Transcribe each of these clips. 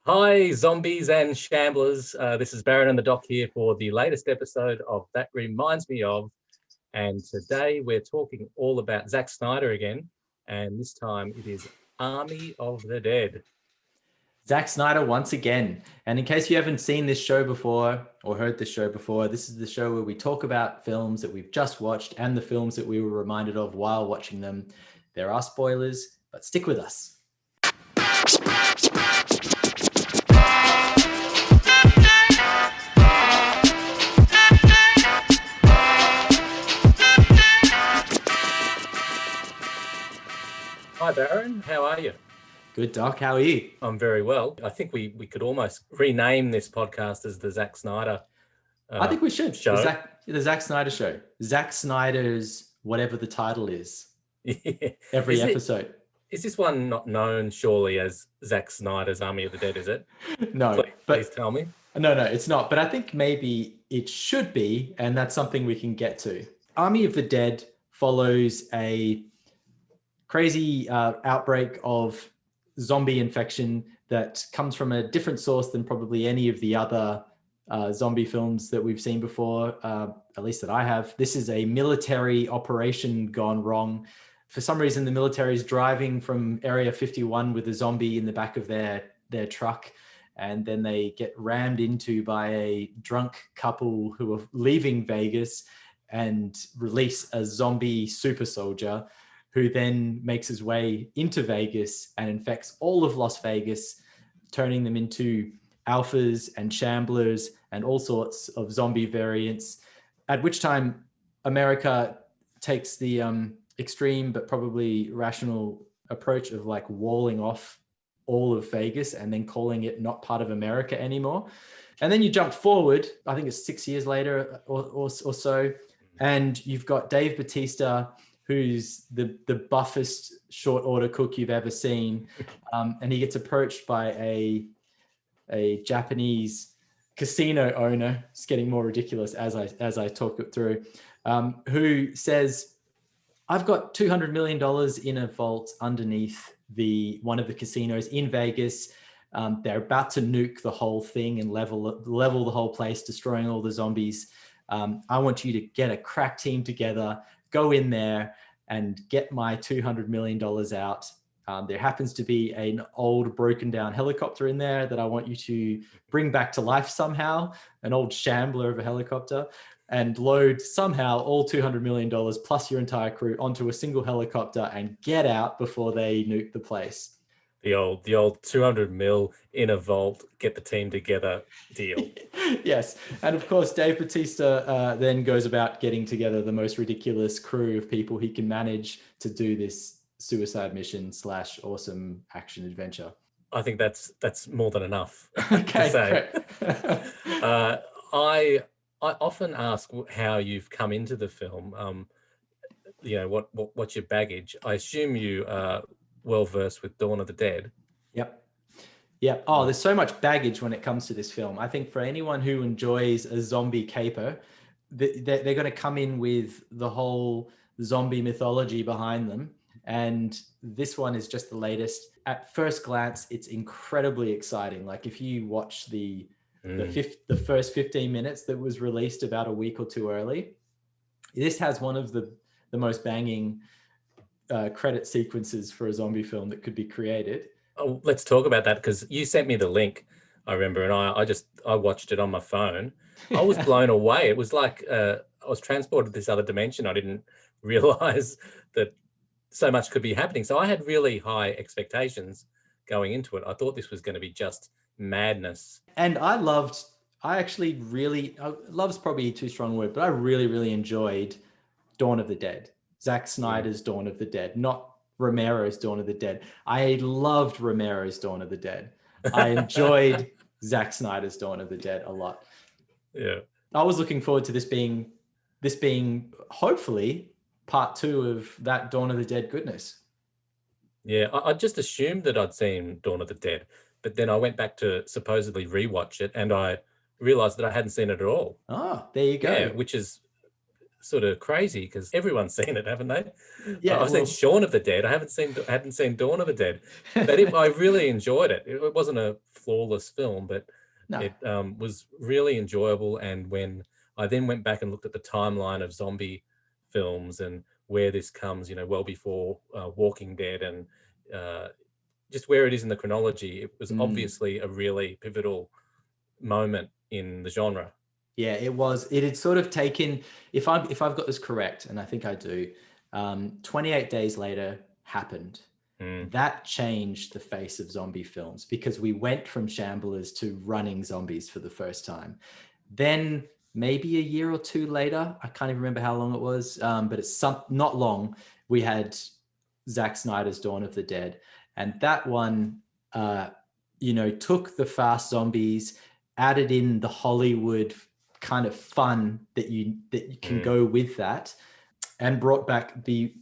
Hi, zombies and shamblers. This is Baron and the Doc here for the latest episode of That Reminds Me Of. And today we're talking all about Zack Snyder again. And this time it is Army of the Dead. Zack Snyder once again. And in case you haven't seen this show before or heard this show before, this is the show where we talk about films that we've just watched and the films that we were reminded of while watching them. There are spoilers, but stick with us. Hi, Baron. How are you? Good, Doc. How are you? I'm very well. I think we could almost rename this podcast as the Zack Snyder I think we should. show. The Zack Snyder show. Zack Snyder's whatever the title is. Every episode. Is this one not known surely as Zack Snyder's Army of the Dead, is it? No. Please tell me. No, it's not. But I think maybe it should be, and that's something we can get to. Army of the Dead follows a crazy outbreak of zombie infection that comes from a different source than probably any of the other zombie films that we've seen before, at least that I have. This is a military operation gone wrong. For some reason, the military is driving from Area 51 with a zombie in the back of their truck, and then they get rammed into by a drunk couple who are leaving Vegas and release a zombie super soldier who then makes his way into Vegas and infects all of Las Vegas, turning them into alphas and shamblers and all sorts of zombie variants, at which time America takes the extreme but probably rational approach of like walling off all of Vegas and then calling it not part of America anymore. And then you jump forward, I think it's 6 years later or so, and you've got Dave Bautista, who's the buffest short order cook you've ever seen. And he gets approached by a Japanese casino owner. It's getting more ridiculous as I talk it through, who says, I've got $200 million in a vault underneath one of the casinos in Vegas. They're about to nuke the whole thing and level the whole place, destroying all the zombies. I want you to get a crack team together, go in there and get my $200 million out. There happens to be an old broken down helicopter in there that I want you to bring back to life somehow, an old shambler of a helicopter, and load somehow all $200 million plus your entire crew onto a single helicopter and get out before they nuke the place. The old 200 mil in a vault, get the team together deal. Yes. And of course, Dave Bautista then goes about getting together the most ridiculous crew of people he can manage to do this suicide mission / awesome action adventure. I think that's more than enough Okay, to say. Great. I often ask how you've come into the film. What's your baggage? I assume you are well versed with Dawn of the Dead. Yep. Oh, there's so much baggage when it comes to this film. I think for anyone who enjoys a zombie caper, they're going to come in with the whole zombie mythology behind them. And this one is just the latest. At first glance, it's incredibly exciting. Like if you watch the first 15 minutes that was released about a week or two early, this has one of the most banging credit sequences for a zombie film that could be created. Oh, let's talk about that, because you sent me the link, I remember, and I watched it on my phone. I was blown away. It was like I was transported to this other dimension. I didn't realize that so much could be happening. So I had really high expectations going into it. I thought this was going to be just madness. And love's probably too strong a word, but I really, really enjoyed Dawn of the Dead. Zack Snyder's Dawn of the Dead, not Romero's Dawn of the Dead. I loved Romero's Dawn of the Dead. I enjoyed Zack Snyder's Dawn of the Dead a lot. Yeah. I was looking forward to this being hopefully part 2 of that Dawn of the Dead goodness. Yeah, I just assumed that I'd seen Dawn of the Dead, but then I went back to supposedly rewatch it and I realized that I hadn't seen it at all. Oh, there you go. Yeah, which is sort of crazy because everyone's seen it, haven't they? Yeah, I've seen Shaun of the Dead. I hadn't seen Dawn of the Dead, but I really enjoyed it. It wasn't a flawless film, but no, it was really enjoyable. And when I then went back and looked at the timeline of zombie films and where this comes, well before Walking Dead, and just where it is in the chronology, it was obviously a really pivotal moment in the genre. Yeah, it was. It had sort of taken, if I've got this correct, and I think I do, 28 Days Later happened. That changed the face of zombie films because we went from shamblers to running zombies for the first time. Then maybe a year or two later, I can't even remember how long it was, but it's not long, we had Zack Snyder's Dawn of the Dead. And that one, took the fast zombies, added in the Hollywood kind of fun that you can go with that, and brought back the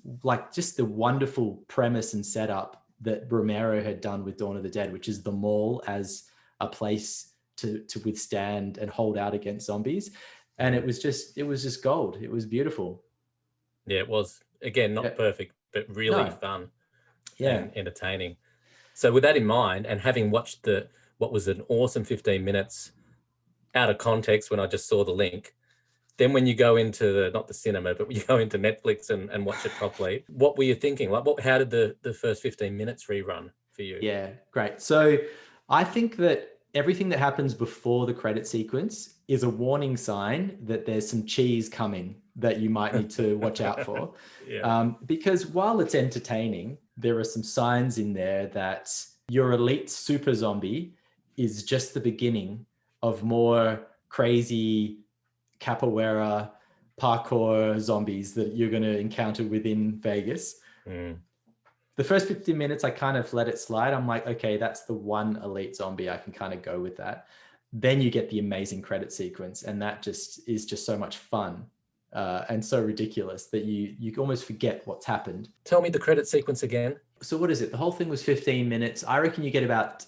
wonderful premise and setup that Romero had done with Dawn of the Dead, which is the mall as a place to withstand and hold out against zombies. And it was just gold. It was beautiful. Yeah, it was, again, not perfect, but really fun and entertaining. So with that in mind, and having watched what was an awesome 15 minutes out of context when I just saw the link, then when you go into not the cinema, but when you go into Netflix and watch it properly, what were you thinking? Like, how did the first 15 minutes rerun for you? Yeah, great. So I think that everything that happens before the credit sequence is a warning sign that there's some cheese coming that you might need to watch out for. Because while it's entertaining, there are some signs in there that your elite super zombie is just the beginning of more crazy capoeira parkour zombies that you're going to encounter within Vegas. The first 15 minutes, I kind of let it slide. I'm like, okay, that's the one elite zombie. I can kind of go with that. Then you get the amazing credit sequence, and that just is just so much fun and so ridiculous that you almost forget what's happened. Tell me the credit sequence again. So what is it? The whole thing was 15 minutes. I reckon you get about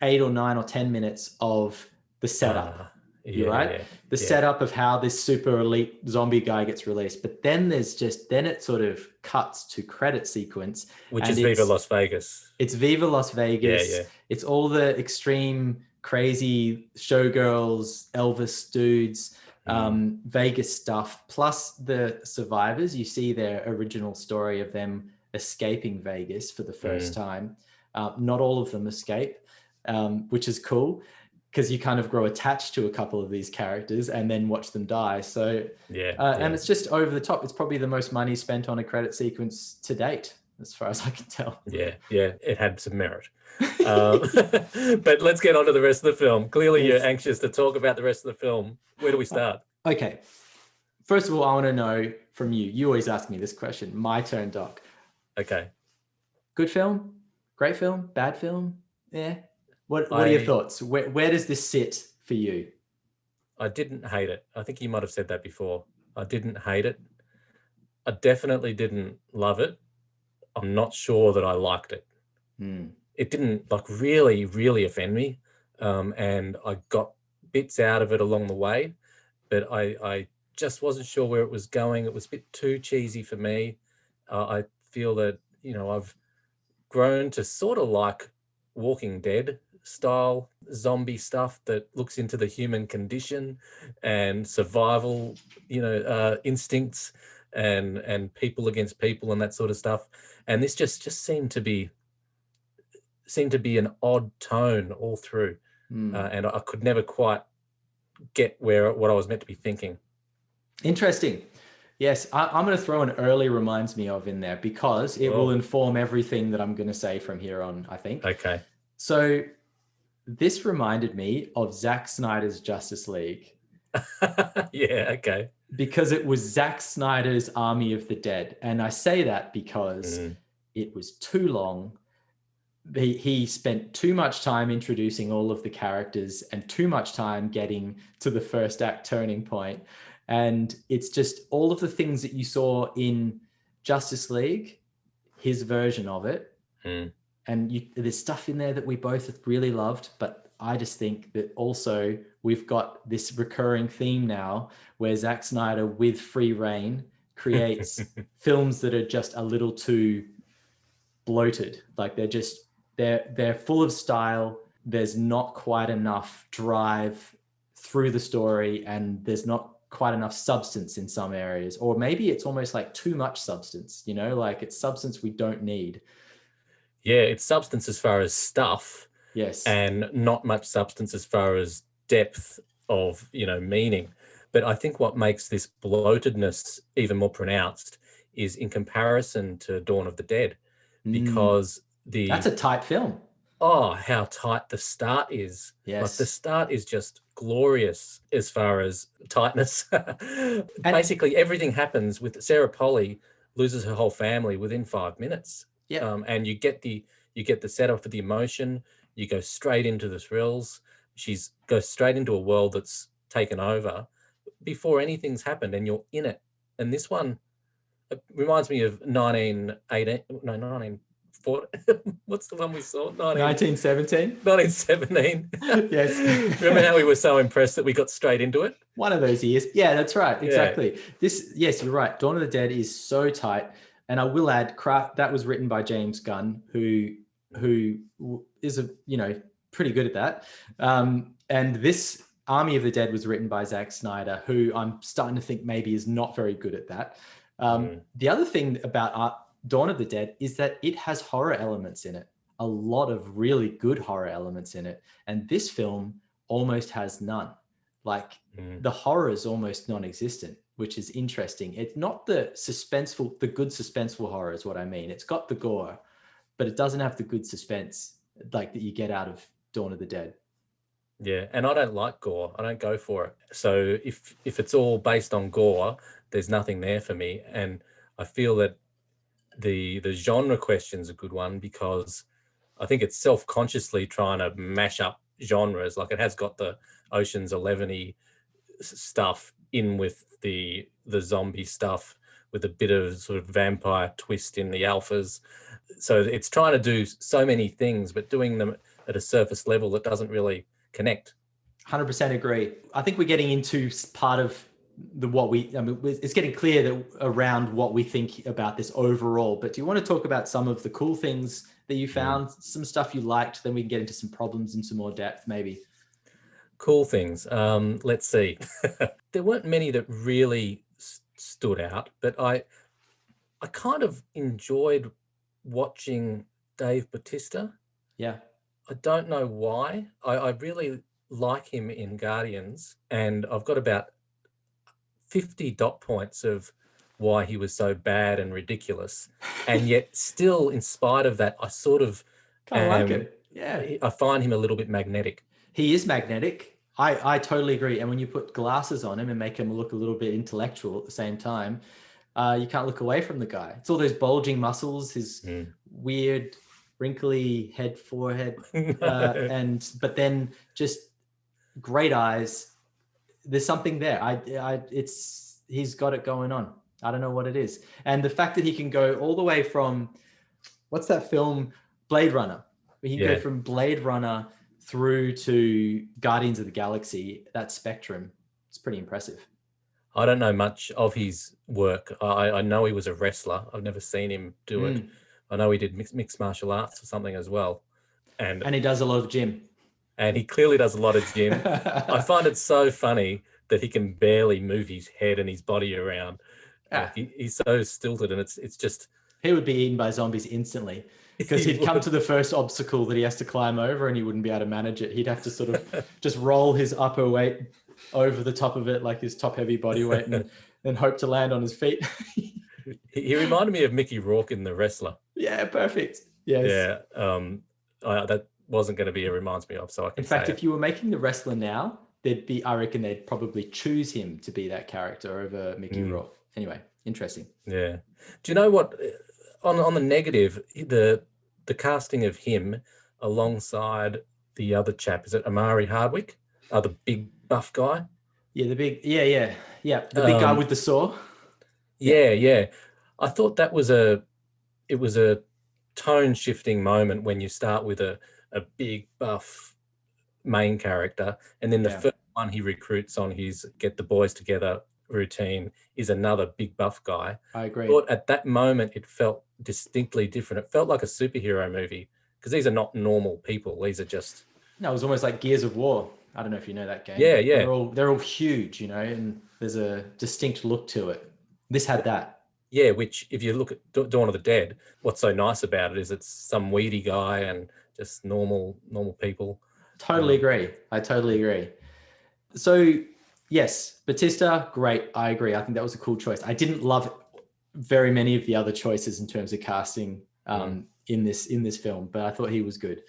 8 or 9 or 10 minutes of the setup. You're right. The setup of how this super elite zombie guy gets released, but then it sort of cuts to credit sequence, which is Viva Las Vegas. It's Viva Las Vegas. It's all the extreme, crazy showgirls, Elvis dudes, Vegas stuff, plus the survivors. You see their original story of them escaping Vegas for the first time. Not all of them escape, which is cool, because you kind of grow attached to a couple of these characters and then watch them die. So, and it's just over the top. It's probably the most money spent on a credit sequence to date, as far as I can tell. Yeah, it had some merit. But let's get on to the rest of the film. Clearly, you're anxious to talk about the rest of the film. Where do we start? Okay. First of all, I want to know from you. You always ask me this question. My turn, Doc. Okay. Good film? Great film? Bad film? Yeah. What are your thoughts? Where does this sit for you? I didn't hate it. I think you might have said that before. I didn't hate it. I definitely didn't love it. I'm not sure that I liked it. It didn't really, really offend me. And I got bits out of it along the way, but I just wasn't sure where it was going. It was a bit too cheesy for me. I feel that, I've grown to sort of like Walking Dead style zombie stuff that looks into the human condition and survival, instincts and people against people and that sort of stuff. And this just seemed to be an odd tone all through. And I could never quite get what I was meant to be thinking. Interesting. Yes, I'm going to throw an early reminds me of in there because it will inform everything that I'm going to say from here on, I think. Okay. So this reminded me of Zack Snyder's Justice League. Yeah, okay. Because it was Zack Snyder's Army of the Dead. And I say that because it was too long. He spent too much time introducing all of the characters and too much time getting to the first act turning point. And it's just all of the things that you saw in Justice League, his version of it. and there's stuff in there that we both really loved, but I just think that also we've got this recurring theme now where Zack Snyder, with free reign, creates films that are just a little too bloated. Like they're full of style. There's not quite enough drive through the story, and there's not quite enough substance in some areas, or maybe it's almost like too much substance, like it's substance we don't need. Yeah, it's substance as far as stuff, Yes. and not much substance as far as depth of, meaning. But I think what makes this bloatedness even more pronounced is in comparison to Dawn of the Dead, because That's a tight film. how tight the start is. Yes. Like the start is just glorious as far as tightness. Basically, everything happens with Sarah Polly loses her whole family within 5 minutes. Yeah. And you get the setup for the emotion. You go straight into the thrills. Goes straight into a world that's taken over before anything's happened, and you're in it. And this one reminds me of 1918. What's the one we saw? 1917. 1917. Yes. Remember how we were so impressed that we got straight into it? One of those years. Yeah, that's right. Exactly. Yeah. Yes, you're right. Dawn of the Dead is so tight. And I will add, that was written by James Gunn, who is pretty good at that. And this Army of the Dead was written by Zack Snyder, who I'm starting to think maybe is not very good at that. The other thing about Dawn of the Dead is that it has horror elements in it, a lot of really good horror elements in it. And this film almost has none. Like the horror is almost non-existent, which is interesting. It's not the good suspenseful horror is what I mean. It's got the gore, but it doesn't have the good suspense like that you get out of Dawn of the Dead. Yeah, and I don't like gore. I don't go for it. So if it's all based on gore, there's nothing there for me. And I feel that the genre question's a good one, because I think it's self-consciously trying to mash up genres. Like it has got the Ocean's 11-y stuff in with the zombie stuff, with a bit of sort of vampire twist in the alphas. So it's trying to do so many things, but doing them at a surface level that doesn't really connect. 100% agree. I think we're getting into part of it's getting clear that around what we think about this overall, but do you want to talk about some of the cool things that you found, some stuff you liked, then we can get into some problems and some more depth maybe. Cool things. Let's see. There weren't many that really stood out, but I kind of enjoyed watching Dave Bautista. Yeah. I don't know why. I really like him in Guardians, and I've got about 50 dot points of why he was so bad and ridiculous. And yet still, in spite of that, I sort of like it. Yeah. I find him a little bit magnetic. He is magnetic. I totally agree. And when you put glasses on him and make him look a little bit intellectual at the same time, you can't look away from the guy. It's all those bulging muscles, his weird, wrinkly head, forehead, but then just great eyes. There's something there. He's got it going on. I don't know what it is. And the fact that he can go all the way from, what's that film? Blade Runner. He can go from Blade Runner through to Guardians of the Galaxy, that spectrum. It's pretty impressive. I don't know much of his work. I know he was a wrestler. I've never seen him do it. I know he did mixed martial arts or something as well. And he does a lot of gym. And he clearly does a lot of gym. I find it so funny that he can barely move his head and his body around. Like he's so stilted, and it's just... He would be eaten by zombies instantly, because he'd come to the first obstacle that he has to climb over and he wouldn't be able to manage it. He'd have to sort of just roll his upper weight over the top of it, like his top heavy body weight, and hope to land on his feet. He reminded me of Mickey Rourke in The Wrestler. Yeah, perfect. Yes. Yeah. That wasn't going to be a reminds me of, so I can. In fact, if you were making The Wrestler now, I reckon they'd probably choose him to be that character over Mickey Rourke. Anyway, interesting. Yeah. Do you know what? On the negative, the casting of him alongside the other chap, is it Amari Hardwick? The big buff guy. Yeah, the big. Yeah. The big guy with the saw. Yeah. I thought that was a tone shifting moment when you start with a big buff main character, and then the Yeah, first one he recruits on his get the boys together routine is another big buff guy. I agree. Thought at that moment it felt distinctly different. It felt like a superhero movie because these are not normal people. These are just No, it was almost like Gears of War. I don't know if you know that game, yeah, but yeah, they're all huge, you know, and there's a distinct look to it. This had that. yeah. Which if you look at Dawn of the Dead, what's so nice about it is it's some weedy guy and just normal people. Totally agree. I totally agree. So yes, Batista, great. I agree. I think that was a cool choice. I didn't love very many of the other choices in terms of casting in this film, but I thought he was good.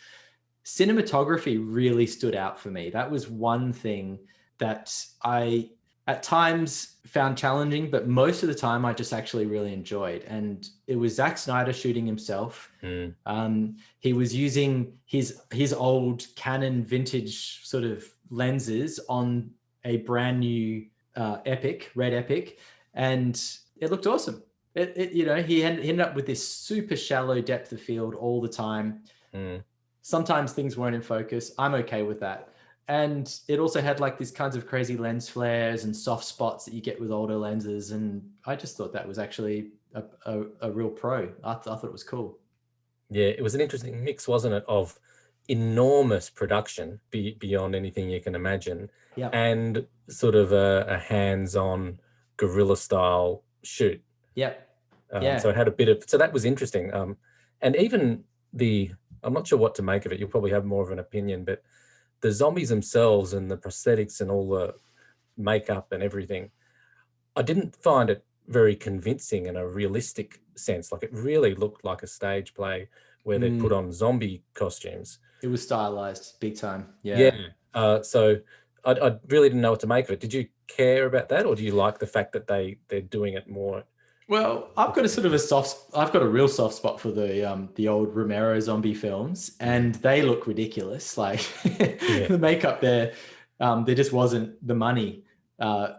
Cinematography really stood out for me. That was one thing that I at times found challenging, but most of the time I just actually really enjoyed. And it was Zack Snyder shooting himself. He was using his old Canon vintage sort of lenses on a brand new Red Epic, and it looked awesome. You know, he ended up with this super shallow depth of field all the time. Sometimes things weren't in focus. I'm okay with that. And it also had like these kinds of crazy lens flares and soft spots that you get with older lenses. And I just thought that was actually a real pro. I thought it was cool. Yeah, it was an interesting mix, wasn't it, of enormous production beyond anything you can imagine, Yeah. and sort of a hands-on guerrilla style shoot. Yep. So it had a bit of, so that was interesting. And even I'm not sure what to make of it. You'll probably have more of an opinion, but the zombies themselves and the prosthetics and all the makeup and everything, I didn't find it very convincing in a realistic sense. Like it really looked like a stage play where they put on zombie costumes. It was stylized big time. Yeah. Yeah. So I really didn't know what to make of it. Did you care about that, or do you like the fact that they're doing it more? Well, I've got I've got a real soft spot for the old Romero zombie films, and they look ridiculous. Like Yeah. the makeup there just wasn't the money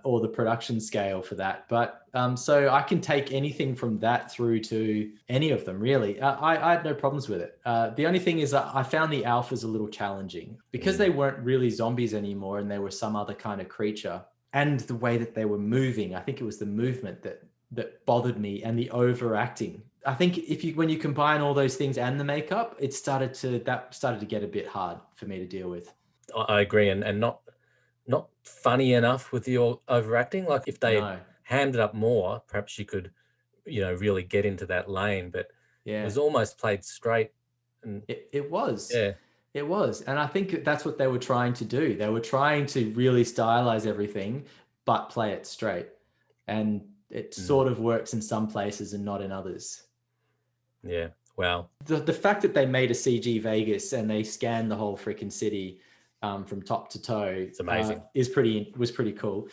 or the production scale for that. But so I can take anything from that through to any of them, really. I had no problems with it. The only thing is that I found the alphas a little challenging because they weren't really zombies anymore, and they were some other kind of creature. And the way that they were moving, I think it was the movement that bothered me, and the overacting. I think when you combine all those things and the makeup, it started to get a bit hard for me to deal with. I agree, and not funny enough with the overacting. Like if they had No. hammed it up more, perhaps you could, really get into that lane. But it Yeah. was almost played straight. And It was. yeah, It was. And I think that's what they were trying to do. They were trying to really stylize everything, but play it straight. And it sort of works in some places and not in others. yeah. Wow. The fact that they made a CG Vegas and they scanned the whole freaking city from top to toe, It's amazing. Was pretty cool.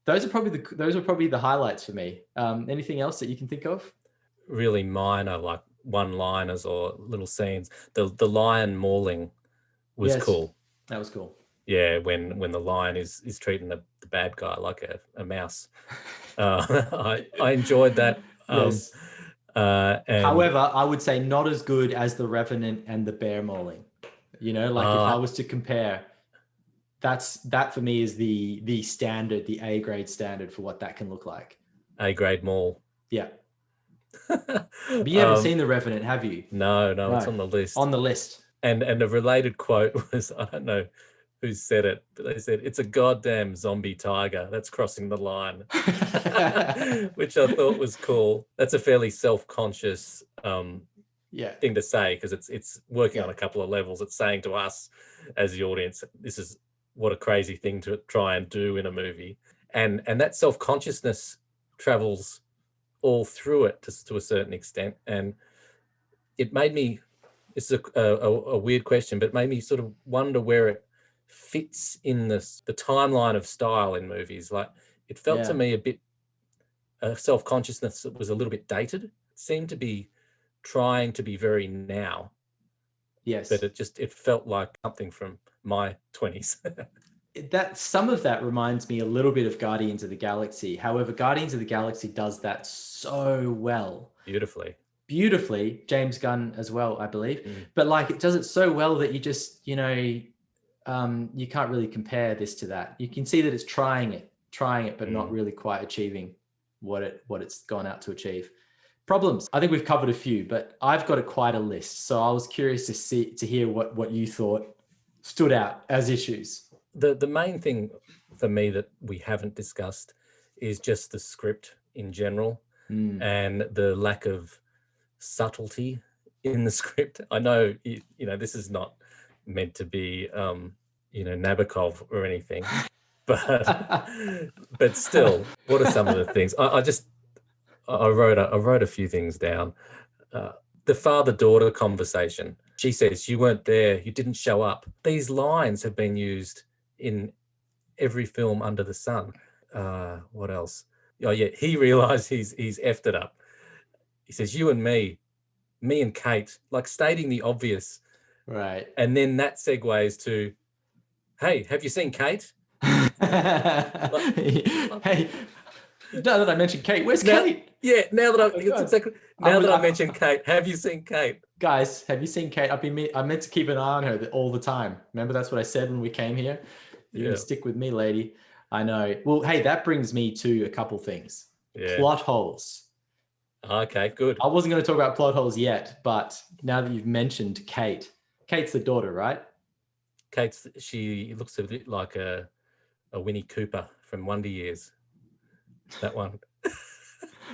Those are probably the highlights for me. Anything else that you can think of? Really minor, like one-liners or little scenes. The lion mauling was cool. That was cool. Yeah, when the lion is treating the bad guy like a mouse. I enjoyed that. Yes. And However, I would say not as good as the Revenant and the bear mauling. You know, like if I was to compare, that for me is the standard, the A grade standard for what that can look like. A grade maul. Yeah. But you haven't seen the Revenant, have you? No, it's on the list. On the list. And a related quote was, I don't know who said it, but they said, "It's a goddamn zombie tiger that's crossing the line," which I thought was cool. That's a fairly self-conscious thing to say, because it's working on a couple of levels. It's saying to us as the audience, this is what a crazy thing to try and do in a movie. And that self-consciousness travels all through it to a certain extent. And it made me, it's a weird question, but it made me sort of wonder where it fits in the timeline of style in movies. Like it felt to me a bit self-consciousness that was a little bit dated. It seemed to be trying to be very now. Yes. But it felt like something from my 20s. That some of that reminds me a little bit of Guardians of the Galaxy. However, Guardians of the Galaxy does that so well. Beautifully. beautifully. James Gunn as well, I believe. Mm. But like, it does it so well that you just, you can't really compare this to that. You can see that it's trying it, but not really quite achieving what it's gone out to achieve. Problems. I think we've covered a few, but I've got quite a list. So I was curious to hear what you thought stood out as issues. The main thing for me that we haven't discussed is just the script in general and the lack of subtlety in the script. I know this is not meant to be Nabokov or anything, but still, what are some of the things? I wrote a few things down. The father-daughter conversation. She says, "You weren't there. You didn't show up." These lines have been used in every film under the sun. What else? Oh yeah, he realized he's effed it up. He says, "You and me and Kate," like stating the obvious. Right. And then that segues to, "Hey, have you seen Kate?" Hey, now that I mentioned Kate, where's Kate? Yeah, now that I I mentioned Kate, have you seen Kate? Guys, have you seen Kate? I meant to keep an eye on her all the time. Remember, that's what I said when we came here. You're gonna stick with me, lady. I know. Well, hey, that brings me to a couple things. Yeah. Plot holes. Okay, good. I wasn't going to talk about plot holes yet, but now that you've mentioned Kate's the daughter, right? She looks a bit like a Winnie Cooper from Wonder Years. That one.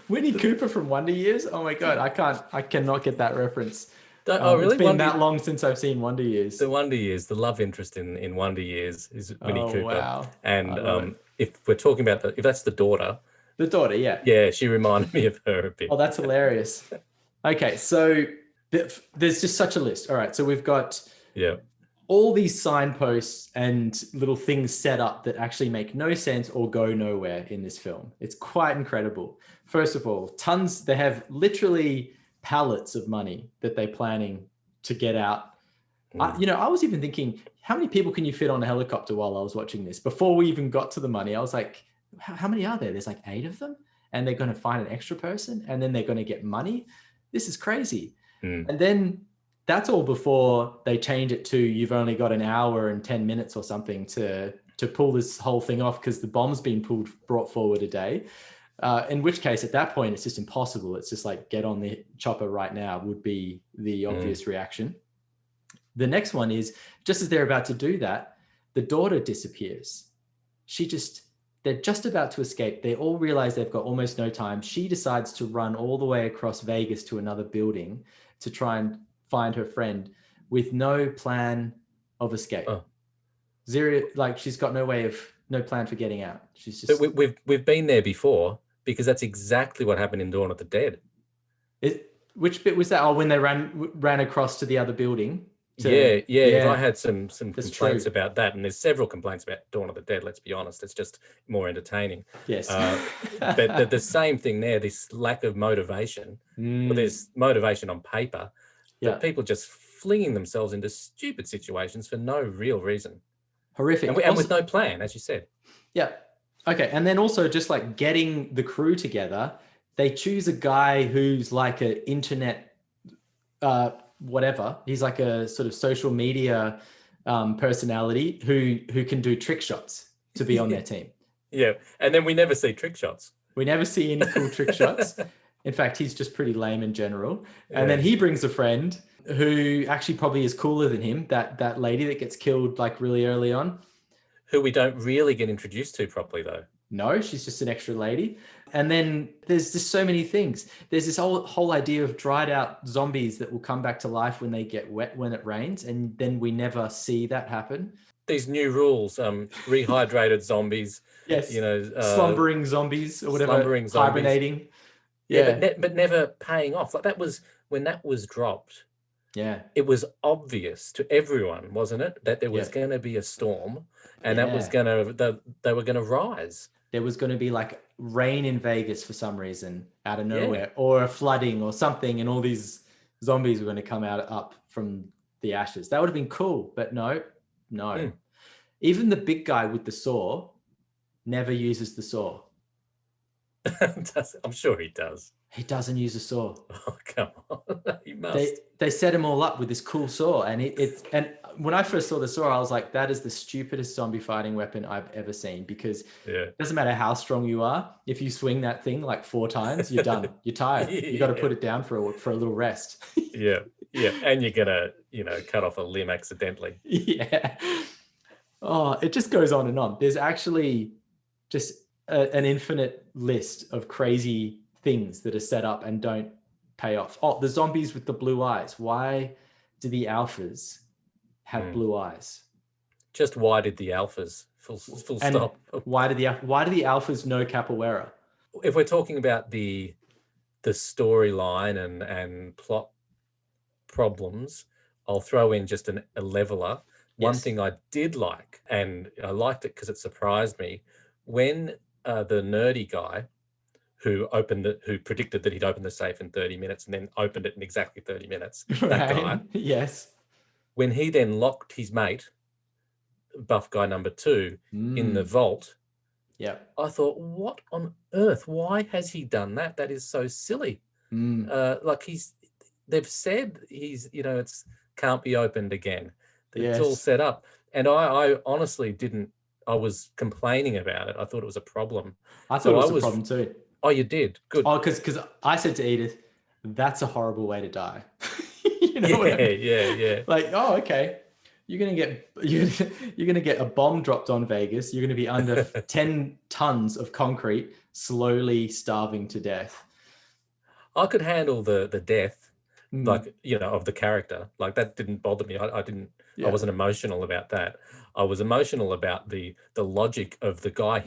Winnie Cooper from Wonder Years? Oh my God, I cannot get that reference. Really? It's been that long since I've seen Wonder Years. The Wonder Years, the love interest in Wonder Years is Winnie Cooper. Wow. And if we're talking about if that's the daughter. The daughter, yeah. Yeah, she reminded me of her a bit. Oh, that's hilarious. Okay, so there's just such a list. All right, so we've got all these signposts and little things set up that actually make no sense or go nowhere in this film. It's quite incredible. First of all, they have literally pallets of money that they're planning to get out. I was even thinking, how many people can you fit on a helicopter while I was watching this? Before we even got to the money, I was like, how many are there? There's like 8 of them, and they're going to find an extra person, and then they're going to get money. This is crazy. And then that's all before they change it to you've only got an hour and 10 minutes or something to pull this whole thing off because the bomb's been brought forward a day. In which case, at that point, it's just impossible. It's just like, get on the chopper right now would be the obvious reaction. The next one is, just as they're about to do that, the daughter disappears. They're just about to escape. They all realize they've got almost no time. She decides to run all the way across Vegas to another building to try and find her friend with no plan of escape. Zero, like she's got no plan for getting out. She's just. But we've been there before because that's exactly what happened in Dawn of the Dead. Which bit was that? Oh, when they ran across to the other building. Yeah. I had some complaints about that, and there's several complaints about Dawn of the Dead. Let's be honest, it's just more entertaining. Yes, but the same thing there. This lack of motivation. Well, there's motivation on paper, but people just flinging themselves into stupid situations for no real reason. Horrific, and with no plan, as you said. Yeah. Okay, and then also just like getting the crew together, they choose a guy who's like an internet. Whatever, he's like a sort of social media personality who can do trick shots to be on their team. Yeah, and then we never see trick shots. We never see any cool trick shots. In fact, he's just pretty lame in general. And then he brings a friend who actually probably is cooler than him, that lady that gets killed like really early on. Who we don't really get introduced to properly though. No, she's just an extra lady. And then there's just so many things. There's this whole idea of dried out zombies that will come back to life when they get wet when it rains. And then we never see that happen. These new rules, rehydrated zombies. Yes. Slumbering zombies or whatever. Hibernating. Yeah. But never paying off. Like that was when that was dropped. Yeah. It was obvious to everyone, wasn't it, that there was going to be a storm and that was they were going to rise. There was going to be like rain in Vegas for some reason out of nowhere or a flooding or something. And all these zombies were going to come up from the ashes. That would have been cool, but no. Even the big guy with the saw never uses the saw. I'm sure he does. He doesn't use a saw. Oh, come on. He They must. they set him all up with this cool saw, and and when I first saw the saw, I was like, that is the stupidest zombie fighting weapon I've ever seen, because Yeah. it doesn't matter how strong you are, if you swing that thing like 4 times, you're done. You're tired. You got to Yeah. put it down for a little rest. Yeah. Yeah. And you're gonna, cut off a limb accidentally. Yeah. Oh, it just goes on and on. There's actually just an infinite list of crazy things that are set up and don't pay off. Oh, the zombies with the blue eyes. Why do the alphas have blue eyes? Just why did the alphas? Full And stop. why do the alphas know capoeira? If we're talking about the storyline and plot problems, I'll throw in just a leveler. One Yes. thing I did like, and I liked it because it surprised me, when the nerdy guy who predicted that he'd open the safe in 30 minutes and then opened it in exactly 30 minutes, that guy, Right. Yes. when he then locked his mate, buff guy number 2, in the vault, Yeah. I thought, what on earth? Why has he done that? That is so silly. Like they've said it's can't be opened again. It's all Yes. set up. And I honestly didn't, I was complaining about it. I thought it was a problem. I thought it was a problem too. Oh, you did? Good. Oh, because I said to Edith, that's a horrible way to die. You know Yeah, what I mean? yeah. Like, oh, okay. You're gonna get a bomb dropped on Vegas. You're gonna be under 10 tons of concrete, slowly starving to death. I could handle the death, Mm, like, of the character. Like, that didn't bother me. I didn't, I yeah. wasn't emotional about that. I was emotional about the logic of the guy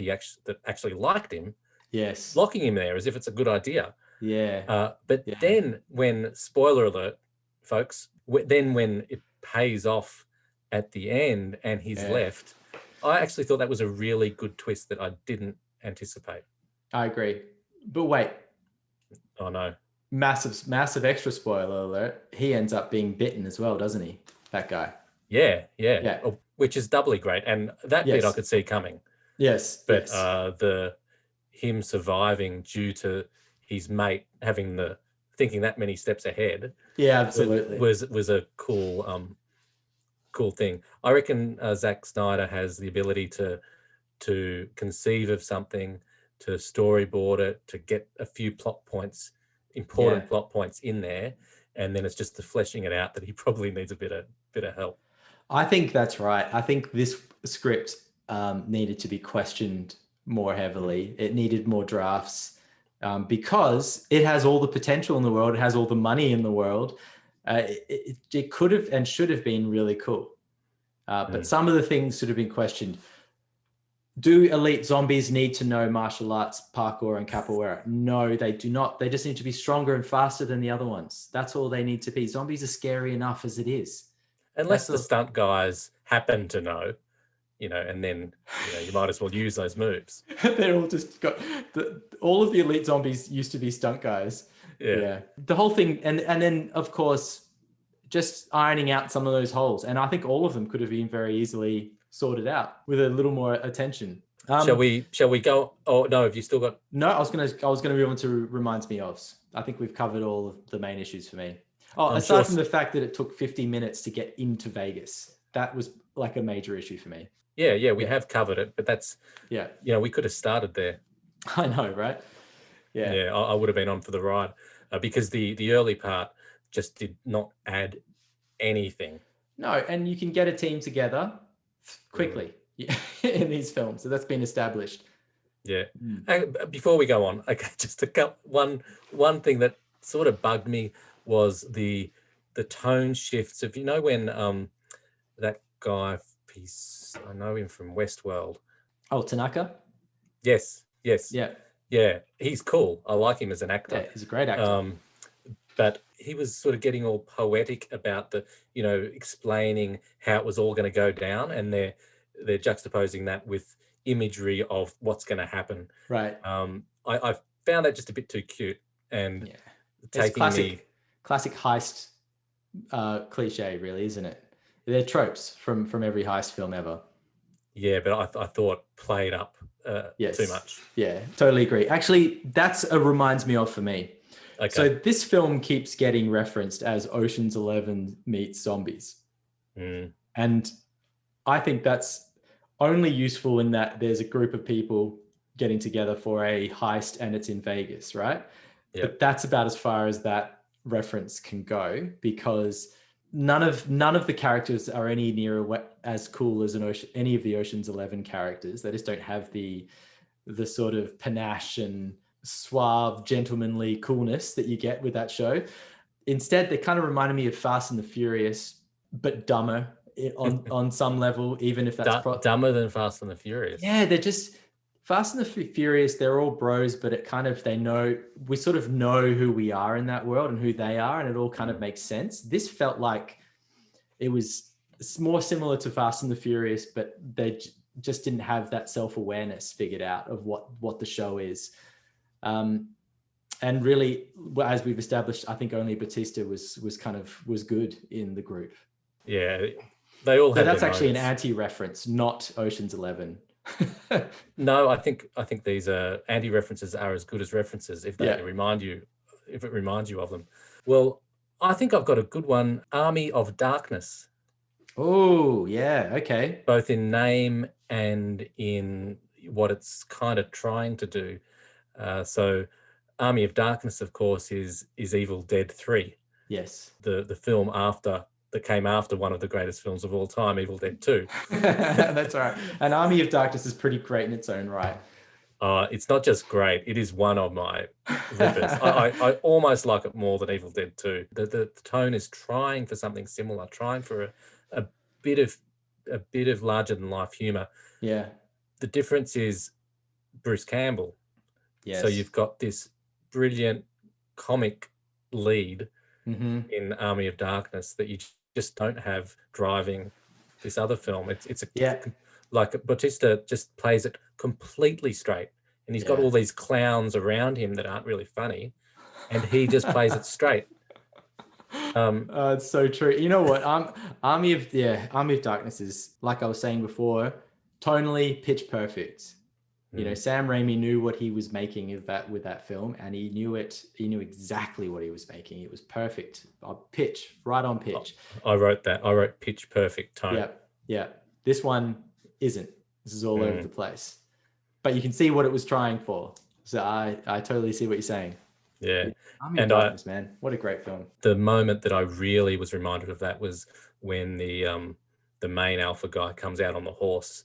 that actually liked him, Yes. locking him there as if it's a good idea. Yeah. But Yeah. then when, spoiler alert, folks, then when it pays off at the end and he's Yeah. left, I actually thought that was a really good twist that I didn't anticipate. I agree. But wait, Oh no. massive extra spoiler alert. He ends up being bitten as well, doesn't he? That guy. Yeah. Yeah. Oh, which is doubly great. And that bit I Yes. could see coming. Yes. But Yes. him surviving due to his mate thinking that many steps ahead, Yeah, absolutely. was a cool thing. I reckon Zack Snyder has the ability to conceive of something, to storyboard it, to get a few important plot points in there, and then it's just the fleshing it out that he probably needs a bit of help. I think that's right. I think this script needed to be questioned more heavily. It needed more drafts because it has all the potential in the world. It has all the money in the world. It could have and should have been really cool. But some of the things should have been questioned. Do elite zombies need to know martial arts, parkour, and capoeira? No, they do not. They just need to be stronger and faster than the other ones. That's all they need to be. Zombies are scary enough as it is. Unless the stunt guys happen to know, and then you might as well use those moves. They're all just all of the elite zombies used to be stunt guys. Yeah. The whole thing, and then of course, just ironing out some of those holes. And I think all of them could have been very easily sorted out with a little more attention. Shall we go? Oh no, have you still got? No, I was gonna move on to reminds me ofs. I think we've covered all of the main issues for me. Oh, aside from the fact that it took 50 minutes to get into Vegas, that was like a major issue for me. Yeah, we have covered it, but that's we could have started there. I know, right? Yeah, I would have been on for the ride because the early part just did not add anything. No, and you can get a team together quickly in these films, so that's been established. Yeah. Before we go on, okay, just one thing that sort of bugged me was the tone shifts of when that guy, I know him from Westworld. Oh, Tanaka? Yes. Yeah, he's cool. I like him as an actor. Yeah, he's a great actor. But he was sort of getting all poetic about the, explaining how it was all going to go down, and they're juxtaposing that with imagery of what's going to happen. Right. I found that just a bit too cute, and taking classic heist cliche, really, isn't it? They're tropes from every heist film ever. Yeah, but I thought played up too much. Yeah, totally agree. Actually, that's a reminds me of for me. Okay. So this film keeps getting referenced as Ocean's 11 meets zombies. And I think that's only useful in that there's a group of people getting together for a heist and it's in Vegas, right? Yep. But that's about as far as that reference can go, because none of the characters are any near as cool as any of the Ocean's 11 characters. They just don't have the sort of panache and suave, gentlemanly coolness that you get with that show. Instead, they kind of reminded me of Fast and the Furious, but dumber on some level, even if that's dumber than Fast and the Furious. Yeah, they're just Fast and the Furious. They're all bros, but it kind of we sort of know who we are in that world and who they are, and it all kind of makes sense. This felt like it was more similar to Fast and the Furious, but they just didn't have that self-awareness figured out of what the show is. And really, as we've established, I think only Bautista was good in the group. Yeah, they all have. So that's actually moments. An anti-reference, not Ocean's 11. No, I think these anti-references are as good as references if they remind you, if it reminds you of them. Well, I think I've got a good one. Army of Darkness. Oh, yeah, okay. Both in name and in what it's kind of trying to do. So Army of Darkness, of course, is Evil Dead 3. Yes. The film that came after one of the greatest films of all time, Evil Dead 2. That's right. And Army of Darkness is pretty great in its own right. It's not just great, it is one of my rippers. I almost like it more than Evil Dead 2. The tone is trying for something similar, trying for a bit of larger than life humor. Yeah. The difference is Bruce Campbell. Yes. So you've got this brilliant comic lead in Army of Darkness that you just don't have driving this other film. It's like Bautista just plays it completely straight, and he's got all these clowns around him that aren't really funny, and he just plays it straight. It's so true. You know what? Army of Darkness is, like I was saying before, tonally pitch perfect. You know, Sam Raimi knew what he was making with that film, and he knew exactly what he was making. It was perfect. Pitch, right on pitch. I wrote that. I wrote pitch perfect tone. Yeah. This one isn't. This is all over the place. But you can see what it was trying for. So I totally see what you're saying. Yeah. Army of Darkness, man. What a great film. The moment that I really was reminded of that was when the main alpha guy comes out on the horse.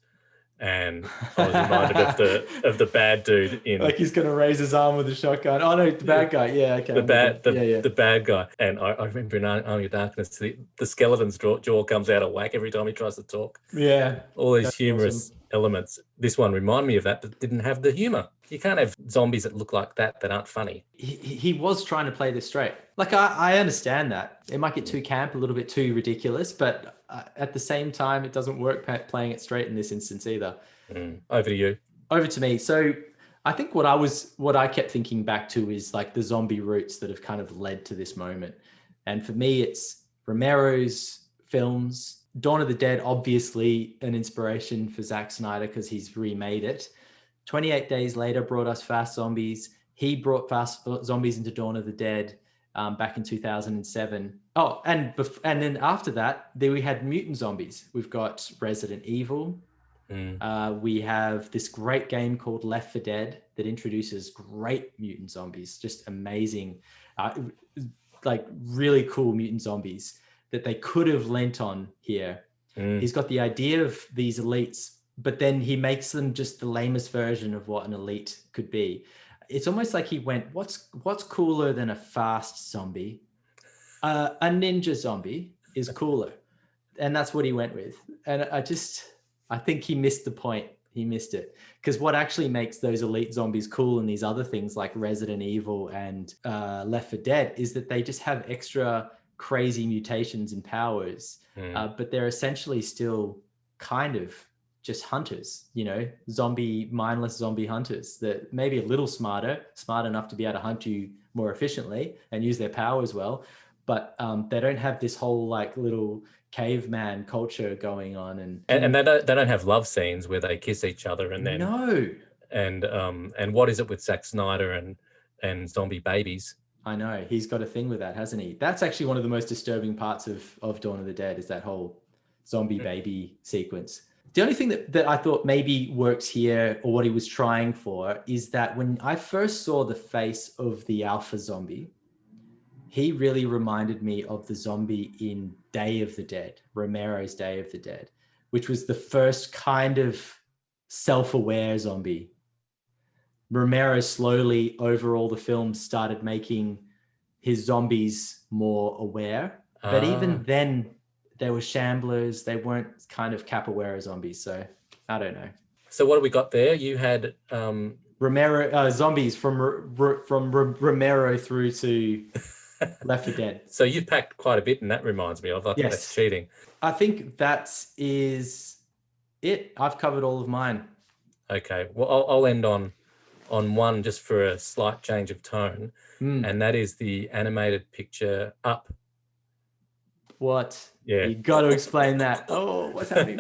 And I was reminded of the bad dude in, like he's gonna raise his arm with a shotgun. Oh no, the bad guy. Yeah, okay. The bad guy. And I remember in Army of Darkness, the skeleton's jaw comes out of whack every time he tries to talk. Yeah, all these humorous elements. This one reminded me of that didn't have the humor. You can't have zombies that look like that aren't funny. He was trying to play this straight. Like I understand that it might get too camp, a little bit too ridiculous, but at the same time, it doesn't work playing it straight in this instance either. Over to you. Over to me. So I think what I kept thinking back to is like the zombie roots that have kind of led to this moment. And for me, it's Romero's films. Dawn of the Dead, obviously an inspiration for Zack Snyder because he's remade it. 28 Days Later brought us Fast Zombies. He brought Fast Zombies into Dawn of the Dead back in 2007. Oh, and then after that, we had mutant zombies. We've got Resident Evil. We have this great game called Left 4 Dead that introduces great mutant zombies, just amazing, like really cool mutant zombies that they could have lent on here. He's got the idea of these elites, but then he makes them just the lamest version of what an elite could be. It's almost like he went, what's cooler than a fast zombie? A ninja zombie is cooler. And that's what he went with. And I think he missed the point. He missed it. Because what actually makes those elite zombies cool and these other things like Resident Evil and Left 4 Dead is that they just have extra crazy mutations and powers. But they're essentially still kind of just hunters, you know, mindless zombie hunters that maybe a little smart enough to be able to hunt you more efficiently and use their power as well. But they don't have this whole like little caveman culture going on. And they don't have love scenes where they kiss each other and then no. And what is it with Zack Snyder and zombie babies? I know. He's got a thing with that, hasn't he? That's actually one of the most disturbing parts of Dawn of the Dead, is that whole zombie baby sequence. The only thing that I thought maybe works here, or what he was trying for, is that when I first saw the face of the alpha zombie, he really reminded me of the zombie in Day of the Dead, Romero's Day of the Dead, which was the first kind of self-aware zombie. Romero slowly, over all the films, started making his zombies more aware. But even then, they were shamblers. They weren't kind of capoeira zombies. So I don't know. So what do we got there? You had Romero zombies from Romero through to Left 4 Dead. So you've packed quite a bit, and that reminds me of. I think that's cheating. I think that is it. I've covered all of mine. Okay. Well, I'll end on one just for a slight change of tone, and that is the animated picture Up. What? Yeah. You got to explain that. Oh, what's happening?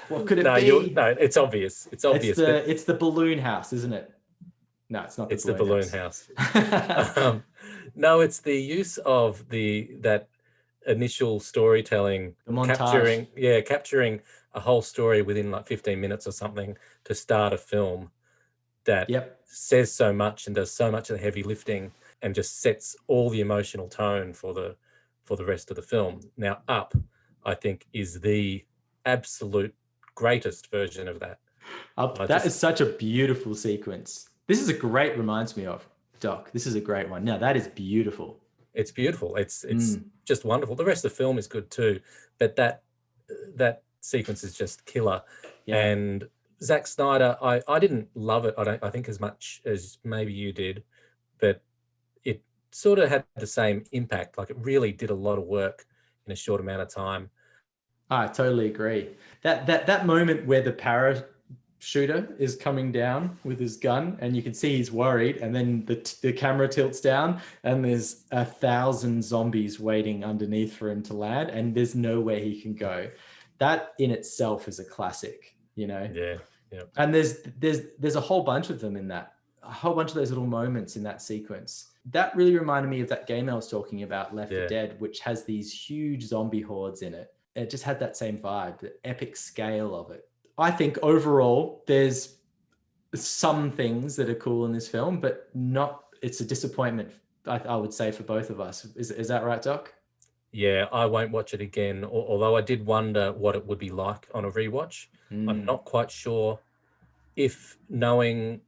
What could it be? No, it's obvious. It's obvious. It's the balloon house, isn't it? No, it's not. It's the balloon house. No, it's the use of that initial storytelling, the montage. capturing a whole story within like 15 minutes or something to start a film that says so much and does so much of the heavy lifting and just sets all the emotional tone for the rest of the film. Now, Up, I think, is the absolute greatest version of that. That is such a beautiful sequence. This is a great, reminds me of, Doc. This is a great one. Now, that is beautiful. It's beautiful. It's just wonderful. The rest of the film is good too, but that sequence is just killer. Yeah. And Zack Snyder, I didn't love it. I think as much as maybe you did, but it sort of had the same impact. Like, it really did a lot of work in a short amount of time. I totally agree. That moment where the parachuter is coming down with his gun and you can see he's worried, and then the camera tilts down and there's 1,000 zombies waiting underneath for him to land, and there's nowhere he can go. That in itself is a classic, you know? Yeah. And there's a whole bunch of them in that, a whole bunch of those little moments in that sequence. That really reminded me of that game I was talking about, Left 4 Dead, which has these huge zombie hordes in it. It just had that same vibe, the epic scale of it. I think overall, there's some things that are cool in this film, but it's a disappointment, I would say, for both of us. Is that right, Doc? Yeah, I won't watch it again, although I did wonder what it would be like on a rewatch. I'm not quite sure if, knowing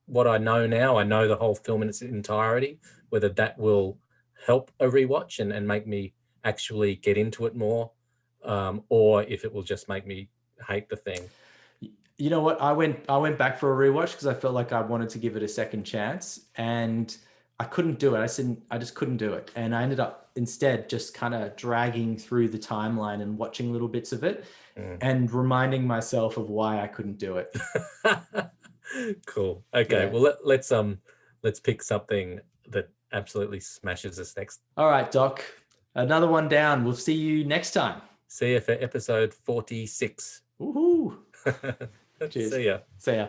what I know now, I know the whole film in its entirety, whether that will help a rewatch and make me actually get into it more, or if it will just make me hate the thing. You know what? I went back for a rewatch because I felt like I wanted to give it a second chance, and I couldn't do it. I just couldn't do it. And I ended up instead just kind of dragging through the timeline and watching little bits of it and reminding myself of why I couldn't do it. Cool. Okay. Yeah. Well, let's pick something that absolutely smashes us next. All right, Doc. Another one down. We'll see you next time. See you for episode 46. Woohoo. Cheers. See ya. See ya.